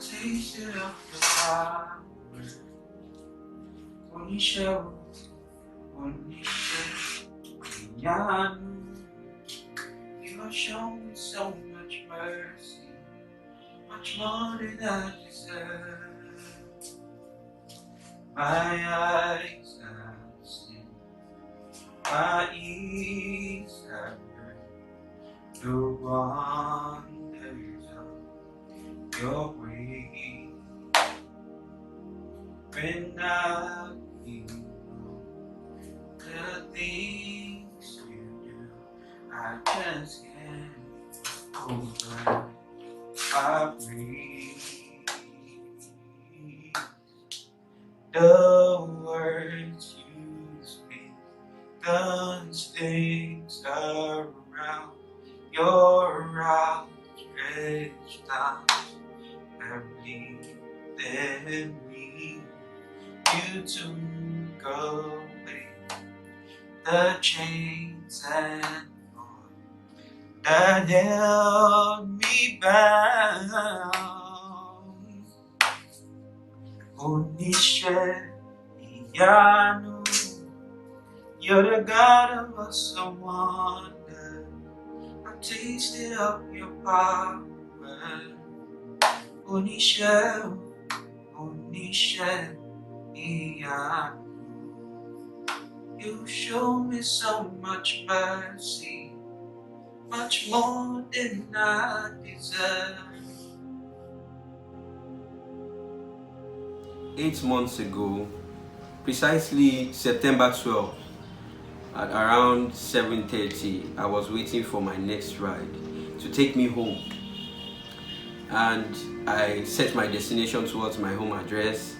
tasted of the power. Only show, only show. You have shown me so much mercy, much more than I deserve. My eyes have seen, my ears have heard the wonders of your grace. When I behold the things you do, I just can't over. I breathe the words you speak, the things around your outstretched arms have lifted me. You took away the chains and bonds that held me bound. Onishiyanu, you're the God of awesome wonder. I've tasted of your power. Onishiyanu, you show me so much mercy, much more than I deserve. 8 months ago, precisely September 12th, at around 7:30, I was waiting for my next ride to take me home. And I set my destination towards my home address.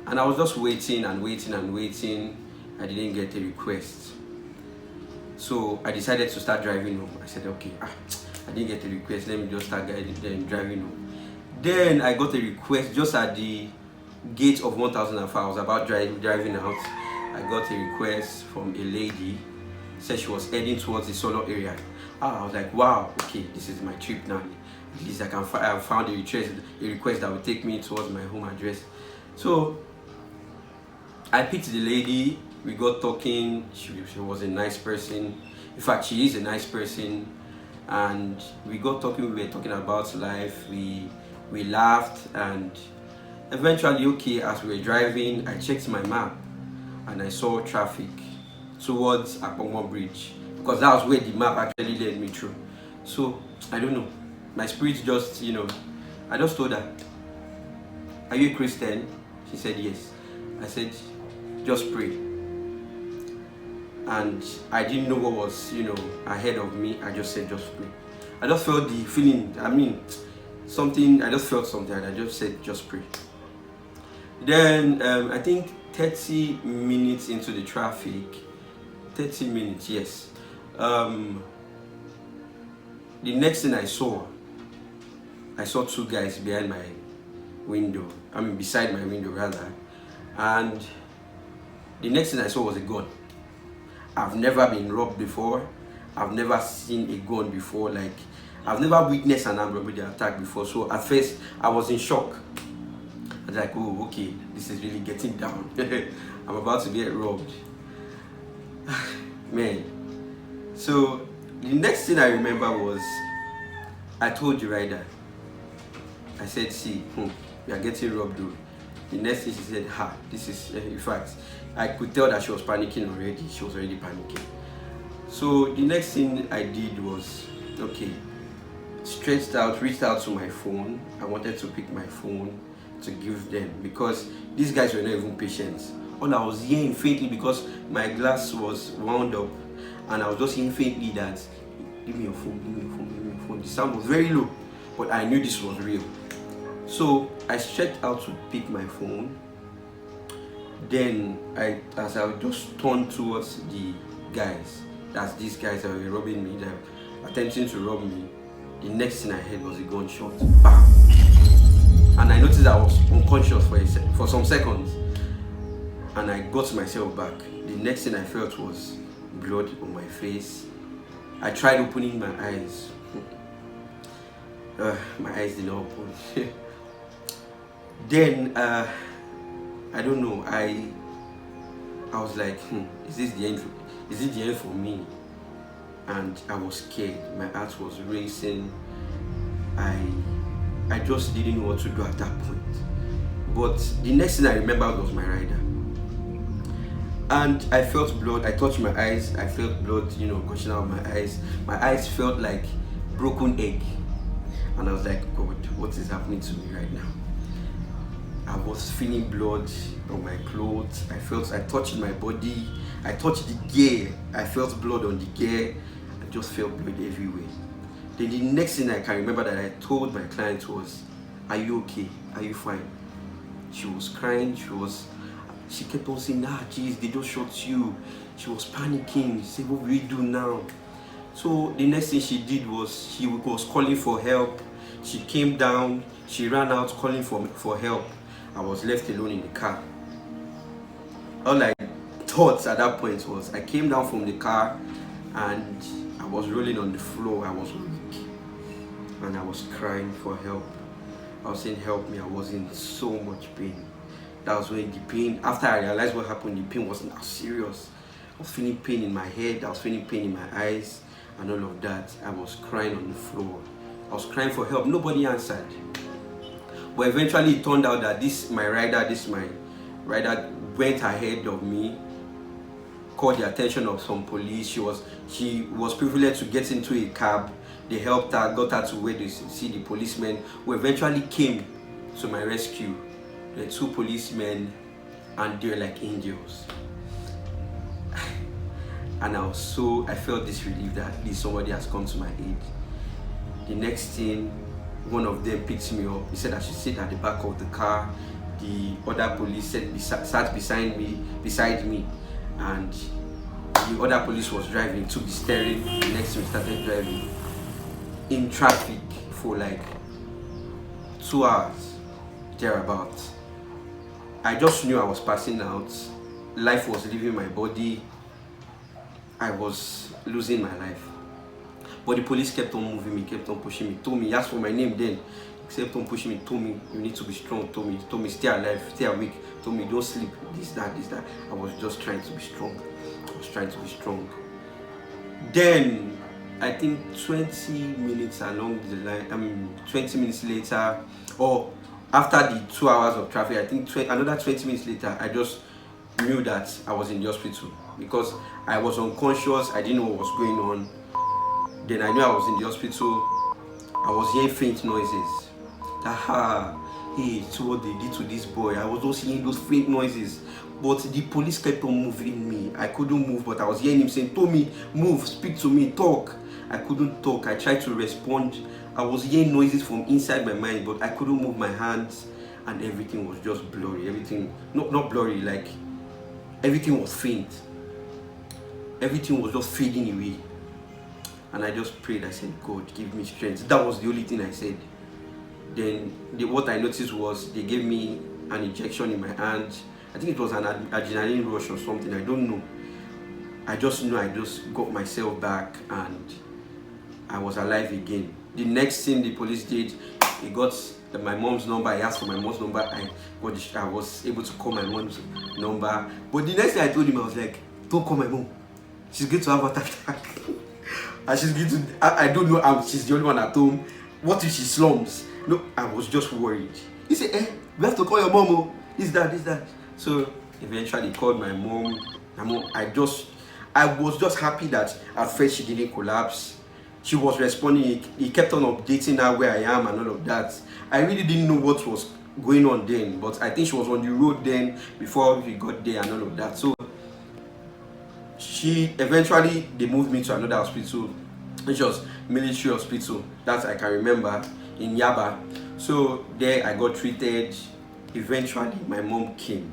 And I was just waiting and waiting and waiting. I didn't get a request. So I decided to start driving home. I said, okay, I didn't get a request. Let me just start driving home. Then I got a request just at the gate of 1005. I was about driving out. I got a request from a lady. Said she was heading towards the Solo area. I was like, wow, okay, this is my trip now. At least I found a request that will take me towards my home address. So I picked the lady. We got talking. She was a nice person. In fact, she is a nice person. And we got talking. We were talking about life. We laughed, and eventually, okay, as we were driving, I checked my map and I saw traffic towards Akpongmo Bridge, because that was where the map actually led me through. So I don't know, my spirit just, I just told her, are you a Christian? She said yes. I said, just pray. And I didn't know what was ahead of me. I just said, just pray. I just felt the feeling, I just felt something, and I just said, just pray. Then I think 30 minutes into the traffic, 30 minutes, yes. The next thing I saw two guys behind my window, beside my window rather. And the next thing I saw was a gun. I've never been robbed before. I've never seen a gun before. Like, I've never witnessed an armed robbery attack before. So at first, I was in shock. I was like, oh, okay, this is really getting down. I'm about to get robbed. Man. So the next thing I remember was, I told the rider, I said, see, we are getting robbed though. The next thing she said, this is, in fact, I could tell that she was panicking already. She was already panicking. So the next thing I did was, okay, reached out to my phone. I wanted to pick my phone to give them, because these guys were not even patient. All I was hearing faintly, because my glass was wound up, and I was just hearing faintly that, give me your phone, give me your phone, give me your phone. The sound was very low, but I knew this was real. So I stretched out to pick my phone. Then as I just turned towards the guys, that's these guys that were robbing me, that were attempting to rob me, the next thing I heard was a gunshot. Bam! And I noticed I was unconscious for some seconds. And I got myself back. The next thing I felt was blood on my face. I tried opening my eyes. My eyes did not open. Then I don't know. I was like, is this the end? Is it the end for me? And I was scared. My heart was racing. I just didn't know what to do at that point. But the next thing I remembered was my rider. And I felt blood. I touched my eyes. I felt blood, gushing out of my eyes. My eyes felt like broken egg. And I was like, God, what is happening to me right now? I was feeling blood on my clothes. I touched my body. I touched the gear. I felt blood on the gear. I just felt blood everywhere. Then the next thing I can remember that I told my client was, are you okay? Are you fine? She was crying. She kept on saying, geez, they just shot you. She was panicking. She said, what will we do now? So the next thing she did was, she was calling for help. She came down. She ran out calling for help. I was left alone in the car. All I thought at that point was, I came down from the car and I was rolling on the floor. I was weak and I was crying for help. I was saying, help me. I was in so much pain. That was when the pain, after I realized what happened, the pain wasn't as serious. I was feeling pain in my head. I was feeling pain in my eyes and all of that. I was crying on the floor. I was crying for help. Nobody answered. But eventually it turned out that my rider went ahead of me, called the attention of some police. She was privileged to get into a cab. They helped her, got her to where they see the policemen, who eventually came to my rescue. The 2 policemen, and they were like angels. And I felt this relief that at least somebody has come to my aid. The next thing, one of them picked me up. He said I should sit at the back of the car. The other police sat beside me, and the other police was driving, took the steering. The next time we started driving in traffic for like 2 hours, thereabouts. I just knew I was passing out. Life was leaving my body. I was losing my life. But the police kept on moving me, kept on pushing me, told me, he asked for my name then. He kept on pushing me, told me, you need to be strong, told me, stay alive, stay awake, told me, don't sleep, this, that. I was just trying to be strong. Then, I think 20 minutes along the line, 20 minutes later, or after the 2 hours of traffic, I think another 20 minutes later, I just knew that I was in the hospital because I was unconscious. I didn't know what was going on. Then I knew I was in the hospital. I was hearing faint noises. Hey, so what they did to this boy. I was just hearing those faint noises. But the police kept on moving me. I couldn't move, but I was hearing him saying, Tommy, move, speak to me, talk. I couldn't talk. I tried to respond. I was hearing noises from inside my mind, but I couldn't move my hands, and everything was just blurry. Everything, not blurry, like everything was faint. Everything was just fading away. And I just prayed. I said, God, give me strength. That was the only thing I said. Then what I noticed was they gave me an injection in my hand. I think it was an adrenaline rush or something. I don't know. I just know I just got myself back and I was alive again. The next thing the police did, he got my mom's number. I asked for my mom's number. I was able to call my mom's number. But the next thing I told him, I was like, don't call my mom. She's going to have a heart attack. And she's going to, I don't know, she's the only one at home. What if she slumps? No, I was just worried. He said, we have to call your mom. Oh. This, that. So eventually called my mom. I was just happy that at first she didn't collapse. She was responding. He kept on updating her where I am and all of that. I really didn't know what was going on then, but I think she was on the road then before we got there and all of that. So they moved me to another hospital, which was military hospital, that I can remember, in Yaba. So there I got treated. Eventually my mom came,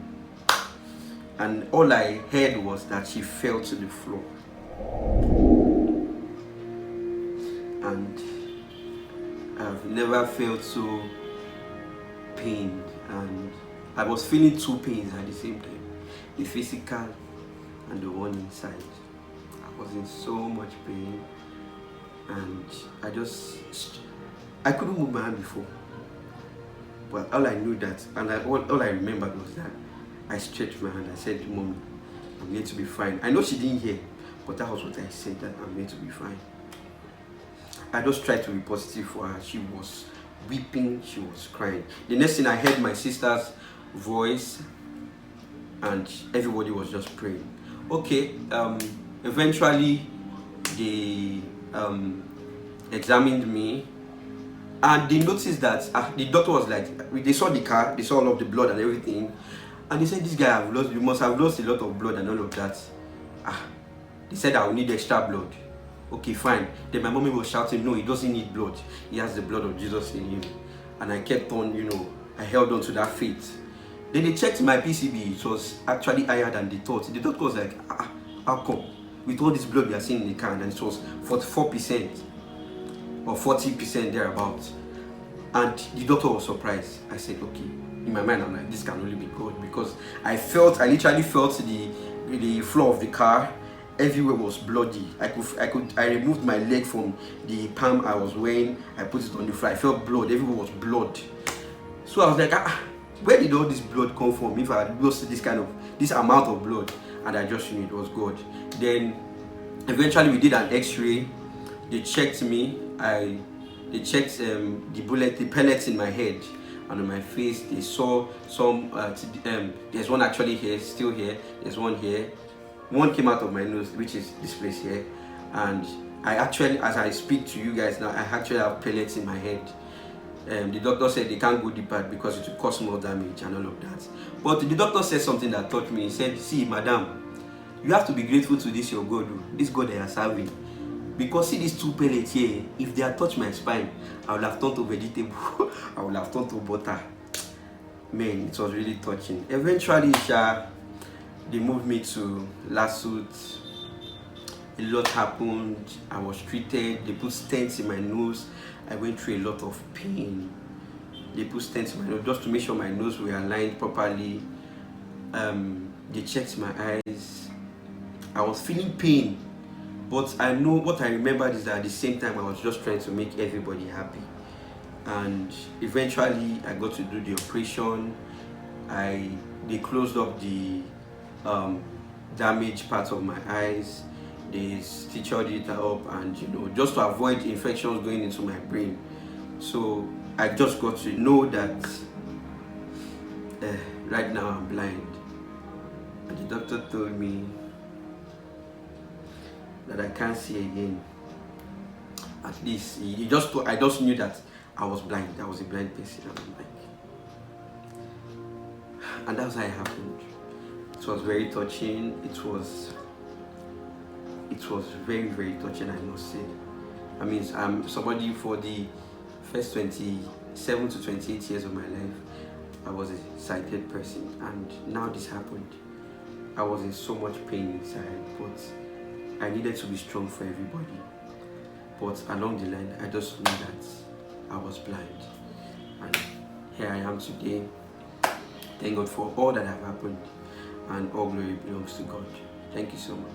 and all I heard was that she fell to the floor. And I've never felt so pained, and I was feeling 2 pains at the same time, the physical and the one inside. I was in so much pain, and I couldn't move my hand before. But all I knew that, and all I remembered was that I stretched my hand. I said, Mommy, I'm going to be fine. I know she didn't hear, but that was what I said, that I'm going to be fine. I just tried to be positive for her. She was weeping, she was crying. The next thing I heard my sister's voice, and everybody was just praying. Okay, eventually they examined me, and they noticed that the doctor was like, they saw the car, they saw all of the blood and everything, and they said, this guy you must have lost a lot of blood and all of that. They said I will need extra blood. Okay, fine. Then my mommy was shouting, no, he doesn't need blood. He has the blood of Jesus in him. And I kept on, I held on to that faith. Then they checked my PCB. It was actually higher than they thought. The doctor was like, how come? With all this blood we are seeing in the can, and it was 44% or 40% thereabouts. And the doctor was surprised. I said, okay. In my mind, I'm like, this can only be God, because I literally felt the floor of the car. Everywhere was bloody. I removed my leg from the palm I was wearing. I put it on the floor. I felt blood. Everywhere was blood. So I was like, where did all this blood come from? If I had lost this amount of blood, and I just knew it was God. Then eventually we did an X-ray. They checked me. They checked the pellets in my head and on my face. They saw some. There's one actually here, still here. There's one here. One came out of my nose, which is this place here, and I actually, as I speak to you guys now, I actually have pellets in my head. The doctor said they can't go deeper because it will cause more damage and all of that. But the doctor said something that touched me. He said, see, madam, you have to be grateful to this your God, this God they are serving. Because see these two pellets here, if they had touched my spine, I would have turned to vegetable. I would have turned to butter. Man, it was really touching. Eventually, they moved me to Lasuth. A lot happened. I was treated. They put stents in my nose. I went through a lot of pain. They put stents in my nose just to make sure my nose were aligned properly. They checked my eyes. I was feeling pain, but I know what I remembered is that at the same time I was just trying to make everybody happy. And eventually I got to do the operation. They closed up the damaged parts of my eyes. They stitched it up, and just to avoid infections going into my brain. So I just got to know that right now I'm blind, and the doctor told me that I can't see again. At least I just knew that I was blind. I was a blind person. And that's how it happened. It was very touching. It was very, very touching, I must say. I mean, I'm somebody, for the first 27 to 28 years of my life, I was a sighted person, and now this happened. I was in so much pain inside, but I needed to be strong for everybody. But along the line, I just knew that I was blind, and here I am today. Thank God for all that have happened, and all glory belongs to God. Thank you so much.